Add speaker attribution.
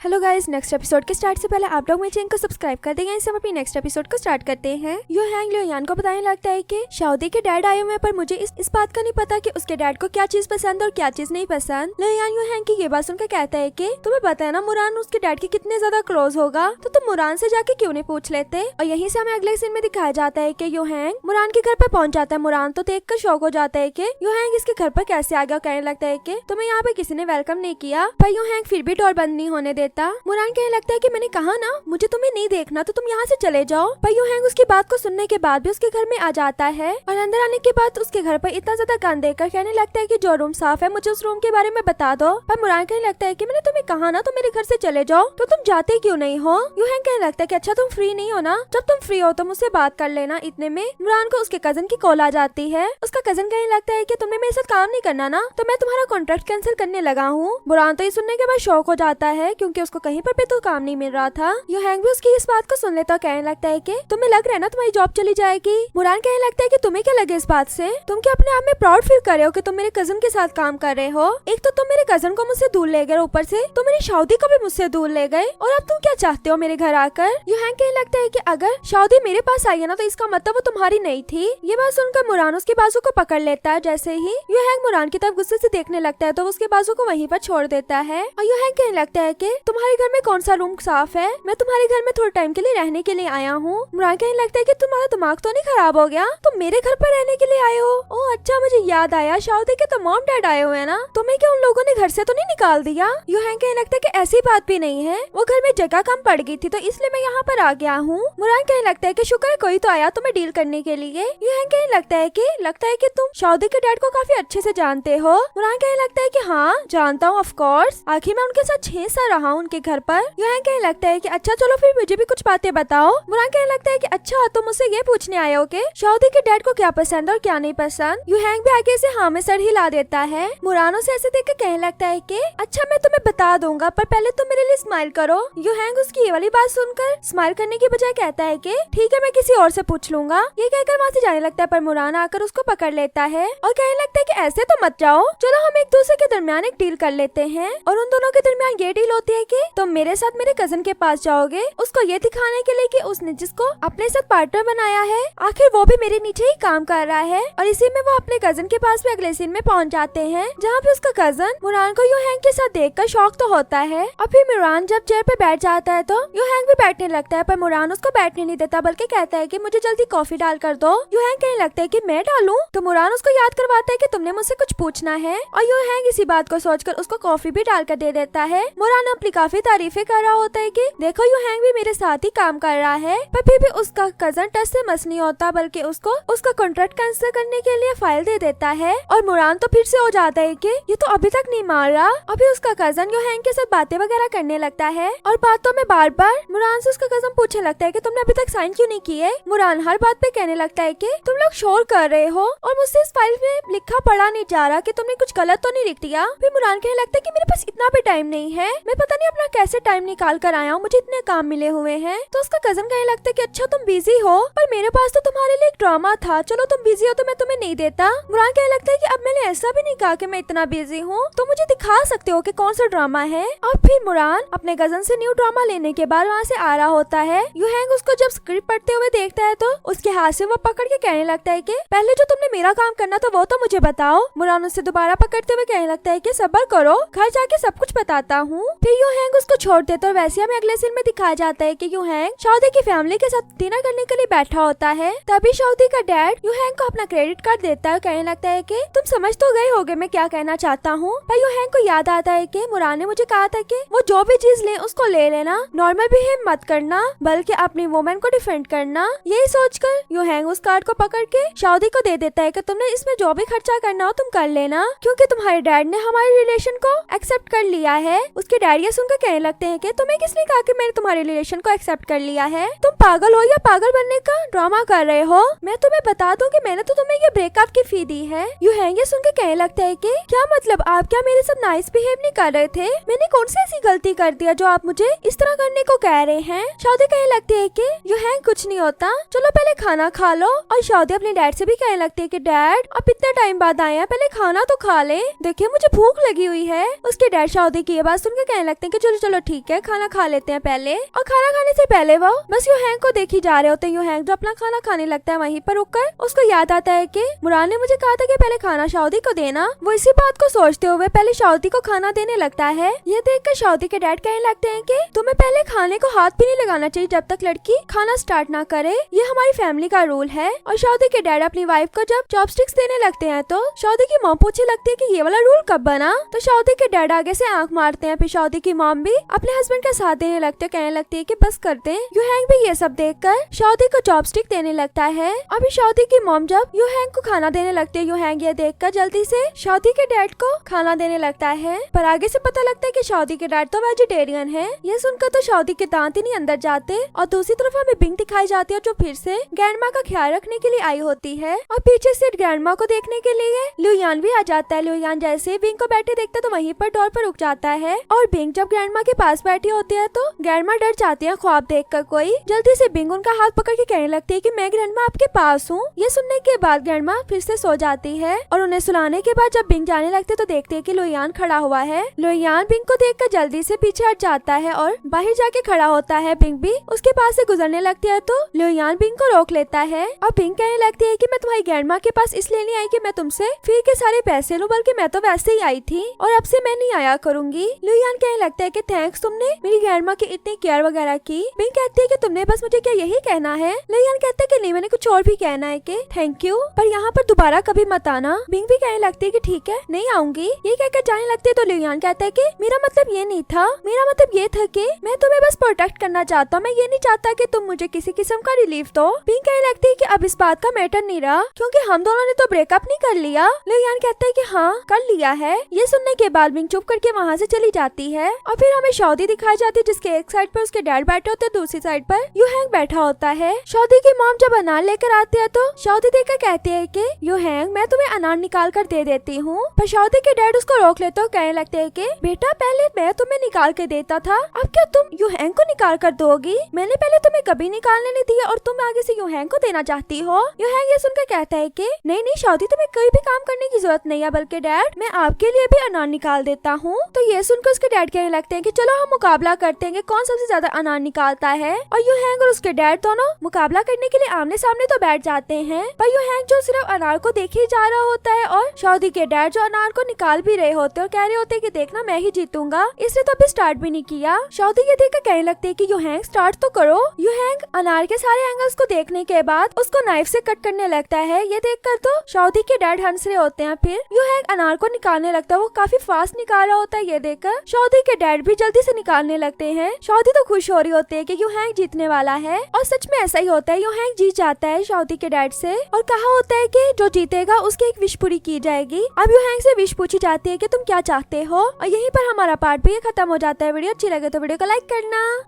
Speaker 1: Hello guys, next episode के start से पहले आप लोग मेरे चैनल को सब्सक्राइब कर देंगे। इससे हम अपनी नेक्स्ट एपिसोड को स्टार्ट करते हैं। यो हैंग लियो यान को बताने लगता है कि शाओदी के डैड आए हुए हैं, पर मुझे इस बात का नहीं पता कि उसके डैड को क्या चीज पसंद और क्या चीज नहीं पसंद। लियो यान यो हैंग की ये बात सुनकर कहता है कि तुम्हें पता है ना मुरान उसके डैड के कितने ज्यादा क्लोज होगा, तो तुम मुरान से जाके क्यों नहीं पूछ लेते। और यहीं से हमें अगले सीन में दिखाया जाता है कि यो हैंग मुरान के घर पर पहुंच जाता है। मुरान तो देखकर शौक हो जाता है कि यो हैंग इसके घर पर कैसे आ गया। कहने लगता है कि तुम्हें यहाँ पे किसी ने वेलकम नहीं किया, पर यो हैंग फिर भी डोर बंद नहीं होने देता। मुरान लगता है कि मैंने कहा ना मुझे तुम्हें नहीं देखना, तो तुम यहाँ से चले जाओ। पर यो हैंग उसकी बात को सुनने के बाद भी उसके घर में आ जाता है और अंदर आने के बाद उसके घर पर इतना ज्यादा गंद देखकर कहने लगता है कि जो रूम साफ है मुझे उस रूम के बारे में बता दो। पर मुरान कहने लगता है कि मैंने तुम्हें कहा ना तो मेरे घर से चले जाओ, तो तुम जाते क्यों नहीं हो। यो हैंग कहने लगता है कि अच्छा तुम फ्री नहीं हो ना, जब तुम फ्री हो तो मुझसे बात कर लेना। इतने में मुरान को उसके कजन की कॉल आ जाती है। उसका कजन कहने लगता है कि तुमने मेरे साथ काम नहीं करना ना, तो मैं तुम्हारा कॉन्ट्रैक्ट कैंसिल करने लगा हूँ। मुरान तो ये सुनने के बाद शौक हो जाता है क्योंकि उसको कहीं पर भी तो काम नहीं मिल रहा था। यो हैंग भी उसकी इस बात को सुन लेता, कहने लगता है कि तुम्हें लग रहा है ना तुम्हारी जॉब चली जाएगी। मुरान कहने लगता है कि तुम्हें क्या लगे इस बात से, तुम क्या अपने आप में प्राउड फील कर रहे हो कि तुम मेरे कजन के साथ काम कर रहे हो। एक तो तुम मेरे कजन को मुझसे दूर ले गए, ऊपर से तुम मेरी शादी को भी मुझसे दूर ले गए, और अब तुम क्या चाहते हो मेरे घर आकर। यो हैंग कहने लगता है कि अगर शादी मेरे पास आई है ना तो इसका मतलब वो तुम्हारी नहीं थी। ये बात सुनकर मुरान उसके बाजू को पकड़ लेता है। जैसे ही यो हैंग मुरान की तरफ गुस्से से देखने लगता है तो उसके बाजू को वहीं पर छोड़ देता है। और यो हैंग कहने लगता है कि तुम्हारे घर में कौन सा रूम साफ है, मैं तुम्हारे घर में थोड़े टाइम के लिए रहने के लिए आया हूँ। मुरान कहने लगता है कि तुम्हारा दिमाग तो नहीं खराब हो गया, तुम मेरे घर पर रहने के लिए आए हो। ओह अच्छा, मुझे याद आया शादी के तो मॉम डैड आए हुए हैं ना, तुम्हें क्या उन लोगों ने घर से तो नहीं निकाल दिया। यो हैंग कहने लगता है कि ऐसी बात भी नहीं है, वो घर में जगह कम पड़ गई थी तो इसलिए मैं यहाँ पर आ गया हूँ। मुरान कहने लगता है कि शुक्र है कोई तो आया तुम्हें डील करने के लिए। यो हैंग कहने लगता है कि तुम शादी के डैड को काफी अच्छे से जानते हो। मुरान कहने लगता है कि हाँ जानता हूँ, ऑफ कोर्स, आखिर मैं उनके साथ 6 साल रहा हूँ उनके घर पर। यो हैंग कहने लगता है कि अच्छा चलो फिर मुझे भी कुछ बातें बताओ। मुरान कहने लगता है कि अच्छा तो मुझसे ये पूछने आए हो कि शादी के डैड को क्या पसंद और क्या नहीं पसंद। यो हैंग भी आगे से हाँ में सर हिला देता है। मुरान उसे ऐसे देख के कहने लगता है कि अच्छा मैं तुम्हें बता दूंगा, पर पहले तुम मेरे लिए स्माइल करो। यो हैंग उसकी ये वाली बात सुनकर स्माइल करने की बजाय कहता है कि ठीक है मैं किसी और से पूछ लूंगा। ये कहकर वहाँ से जाने लगता है, पर मुरान आकर उसको पकड़ लेता है और कहने लगता है कि ऐसे तो मत जाओ, चलो हम एक दूसरे के दरमियान एक डील कर लेते हैं। और उन दोनों के दरमियान ये डील होती है कि तुम मेरे साथ मेरे कजन के पास जाओगे, उसको ये दिखाने के लिए कि उसने जिसको अपने साथ पार्टनर बनाया है आखिर वो भी मेरे नीचे ही काम कर रहा है। और इसी में वो अपने कजन के पास भी अगले सीन में पहुंच जाते हैं, जहाँ पे उसका कजन मुरान को यो हैंग के साथ देखकर शौक तो होता है। और फिर मुरान जब चेयर पे बैठ जाता है तो यो हैंग भी बैठने लगता है, पर मुरान उसको बैठने नहीं देता बल्कि कहता है कि मुझे जल्दी कॉफी डाल कर दो। यो हैंग कहने लगता है कि मैं डालूं, तो मुरान उसको याद करवाता है कि तुमने मुझसे कुछ पूछना है। और यो हैंग इसी बात को सोचकर उसको कॉफी भी डाल कर दे देता है। मुरान अपनी काफी तारीफें कर रहा होता है कि देखो यो हैंग भी मेरे साथ ही काम कर रहा है, पर फिर भी उसका कजन टच से मस नहीं होता बल्कि उसको उसका कॉन्ट्रैक्ट कैंसिल करने के लिए फाइल दे देता है। और मुरान तो फिर से हो जाता है कि ये तो अभी तक नहीं मान रहा। अभी उसका कजन यो हैंग के साथ बातें वगैरह करने लगता है और बातों में बार बार मुरान से उसका कजन पूछने लगता है कि तुमने अभी तक साइन क्यों नहीं किए। मुरान हर बात पे कहने लगता है कि तुम लोग शोर कर रहे हो और मुझसे इस फाइल में लिखा पढ़ा नहीं जा रहा कि तुमने कुछ गलत तो नहीं लिख दिया। फिर मुरान कहने लगता है कि मेरे पास इतना भी टाइम नहीं है, मैं पता नहीं अपना कैसे टाइम निकाल कर आया हूँ, मुझे इतने काम मिले हुए हैं। तो उसका कजन कहने लगता है कि अच्छा तुम बिजी हो, पर मेरे पास तो तुम्हारे लिए एक ड्रामा था, चलो तुम बिजी हो तो मैं तुम्हें नहीं देता। मुरान कहने लगता है कि अब मैंने ऐसा भी नहीं कहा कि मैं इतना बिजी हूँ, तो मुझे दिखा सकते हो कि कौन सा ड्रामा है। और फिर मुरान अपने कजन से न्यू ड्रामा लेने के बाद वहाँ से आ रहा होता है। यो हैंग उसको जब स्क्रिप्ट पढ़ते हुए देखता है तो उसके हाथ से वो पकड़ के कहने लगता है कि पहले जो तुमने मेरा काम करना था वो तो मुझे बताओ। मुरान उससे दोबारा पकड़ते हुए कहने लगता है कि सब्र करो, घर जाके सब कुछ बताता हूँ। फिर यो हैंग उसको छोड़ देता और वैसे हमें अगले सीन में दिखाया जाता है कि यो हैंग शादी की फैमिली के साथ डिनर करने के लिए बैठा होता है। तभी शादी का डैड यो हैंग को अपना क्रेडिट कार्ड देता है और कहने लगता है कि तुम समझ तो गए होगे मैं क्या कहना चाहता हूँ। पर यो हैंग को याद आता है कि मुरान ने मुझे कहा था कि वो जो भी चीज ले उसको ले लेना, नॉर्मल बिहेव मत करना बल्कि अपनी वुमेन को डिफेंड करना। यही सोचकर यो हैंग उस कार्ड को पकड़ के शादी को दे देता है कि तुमने इसमें जो भी खर्चा करना हो तुम कर लेना, क्योंकि तुम्हारे डैड ने हमारे रिलेशन को एक्सेप्ट कर लिया है। उसके डैड ये सुनकर कहने लगते हैं कि तुम्हें किसने कहा कि मैंने तुम्हारे रिलेशन को एक्सेप्ट कर लिया है, तुम पागल हो या पागल बनने का ड्रामा कर रहे हो। मैं तुम्हें बता दूं कि मैंने तो तुम्हें ये ब्रेकअप की फी दी है। यो हैंग ये सुनकर कहने लगता है कि क्या मतलब, आप क्या मेरे साथ नाइस बिहेव नहीं कर रहे थे, मैंने कौन सी ऐसी गलती कर दिया जो आप मुझे इस तरह करने को कह रहे हैं। शादी कहने लगती है कि यो हैंग कुछ नहीं होता, चलो पहले खाना खा लो। और शादी अपने डैड से भी कहने लगती है कि डैड आप इतने टाइम बाद आए हैं, पहले खाना तो खा ले, देखिए मुझे भूख लगी हुई है। उसके डैड शादी की ये बात सुनकर कहने लगते हैं कि चलो चलो ठीक है, खाना खा लेते हैं पहले। और खाना खाने से पहले वो बस यू हैंग को देख ही जा रहे होते हैं। यू हैंग जो अपना खाना खाने लगता है वहीं पर रुककर उसको याद आता है कि मुराद ने मुझे कहा था कि पहले खाना शाउदी को देना। वो इसी बात को सोचते हुए पहले शाउदी को खाना देने लगता है। ये देखकर शाउदी के डैड कहने लगते हैं कि तुम्हें पहले खाने को हाथ भी नहीं लगाना चाहिए जब तक लड़की खाना स्टार्ट ना करे, ये हमारी फैमिली का रूल है। और शाउदी के डैड अपनी वाइफ को जब चॉपस्टिक्स देने लगते हैं तो शाउदी की मॉम पूछने लगती है कि ये वाला रूल कब बना। तो शाउदी के डैड आगे से आंख मारते हैं। फिर शाउदी की मॉम भी अपने हस्बैंड का साथ देने लगते हैं, कहने लगती है कि बस करते हैं। यू हैंग भी ये सब देखकर शाउदी को चॉपस्टिक देने लगता है। अभी शाउदी की मॉम जब यू हैंग को खाना देने लगती है, यू हैंग ये देखकर जल्दी से शाउदी के डैड को खाना देने लगता है। पर आगे से पता लगता है कि शाउदी के डैड तो वेजिटेरियन है। ये सुनकर तो शाउदी के दांत ही नहीं अंदर जाते। और दूसरी तरफ हमें बिंग दिखाई जाती है जो फिर से ग्रैंडमा का ख्याल रखने के लिए आई होती है। और पीछे से ग्रैंडमा को देखने के लिए लुयान भी आ जाता है। लुयान जैसे बिंग को बैठे देखता है तो वहीं पर डोर पर रुक जाता है। और बिंग जब ग्रैंडमा के पास बैठी होती है तो ग्रैंडमा डर जाती है ख्वाब देखकर कोई। जल्दी से बिंग उनका हाथ पकड़ के कहने लगती है कि मैं ग्रैंडमा आपके पास हूँ। ये सुनने के बाद ग्रैंडमा फिर से सो जाती है। और उन्हें सुलाने के बाद जब बिंग जाने लगते तो देखते है कि लुयान खड़ा हुआ है। लुयान बिंग को देखकर जल्दी से पीछे हट जाता है और बाहर जाके खड़ा होता है। बिंग भी उसके पास से गुजरने लगती है तो लुयान बिंग को रोक लेता है। और बिंग कहने लगती है कि मैं तुम्हारी ग्रैंडमा के पास इसलिए नहीं आई कि मैं तुमसे फी के सारे पैसे लूं, बल्कि मैं तो वैसे ही आई थी और अब से मैं नहीं आया करूंगी। लुयान कहने लगता है कि थैंक्स, तुमने मेरी ग्रैंडमा की इतनी केयर वगैरह की। बिंग कहती है कि तुमने बस मुझे क्या यही कहना है। लुयान कहते है कि नहीं, मैंने कुछ और भी कहना है कि थैंक यू, पर यहाँ पर दोबारा कभी मत आना। बिंग भी कहने लगती है कि ठीक है, नहीं आऊंगी। ये कहकर जाने लगती है तो लुयान कहता है कि मेरा मतलब ये नहीं था, मेरा मतलब ये था कि मैं तुम्हें बस प्रोटेक्ट करना चाहता हूँ, मैं ये नहीं चाहता कि तुम मुझे किसी किस्म का रिलीफ दो। बिंग कहने लगती है कि अब इस बात का मैटर नहीं रहा क्योंकि हम दोनों ने तो ब्रेकअप नहीं कर लिया। लुयान कहता है कि हाँ कर लिया है। ये सुनने के बाद बिंग चुप करके वहाँ से चली जाती है। और फिर हमें शाउदी दिखाई जाती है जिसके एक साइड पर उसके डैड बैठे होते हैं, दूसरी साइड पर यू हैंग बैठा होता है। शाउदी की मॉम जब अनार लेकर आती है तो शाउदी देखकर कहती है कि यू हैंग मैं तुम्हें अनार निकाल कर दे देती हूँ। पर शाउदी के डैड उसको रोक लेते हो, कहने लगते है कि बेटा पहले मैं तुम्हें निकाल के देता था, अब क्या तुम यू हैंग को निकाल कर दोगी? मैंने पहले तुम्हें कभी निकालने नहीं दिया और तुम आगे से यू हैंग को देना चाहती हो। यू हैंग ये सुनकर कहता है कि नहीं नहीं शाउदी, तुम्हें कोई भी काम करने की जरूरत नहीं है, बल्कि डैड मैं आपके लिए भी अनार निकाल देता हूँ। तो ये सुनकर उसके डैड कहने लगते हैं कि चलो हम मुकाबला करते हैं कि कौन सबसे ज्यादा अनार निकालता है। और यू हैंग और उसके डैड दोनों मुकाबला करने के लिए आमने सामने तो बैठ जाते हैं। पर यू हैंग जो सिर्फ अनार को देखे ही जा रहा होता है और शाउदी के डैड जो अनार को निकाल भी रहे होते हैं और कह रहे होते हैं कि देखना मैं ही जीतूंगा, इसने तो अभी स्टार्ट भी नहीं किया। शाउदी ये देखकर कहने लगते हैं कि यू हैंग स्टार्ट तो करो। यू हैंग अनार के सारे एंगल्स को देखने के बाद उसको नाइफ से कट करने लगता है। ये देखकर तो शाउदी के डैड हंस रहे होते हैं। फिर यू हैंग अनार को निकालने लगता है, वो काफी फास्ट निकाल रहा होता है। ये देखकर शाउदी के डैड भी जल्दी से निकालने लगते हैं। शाउदी तो खुश हो रही होती है कि यू हैंग जीतने वाला है और सच में ऐसा ही होता है। यू हैंग जीत जाता है शाउदी के डैड से और कहा होता है कि जो जीतेगा उसकी एक विश पूरी की जाएगी। अब यू हैंग से विश पूछी जाती है कि तुम क्या चाहते हो। और यहीं पर हमारा पार्ट भी खत्म हो जाता है। वीडियो अच्छी लगे तो वीडियो को लाइक करना।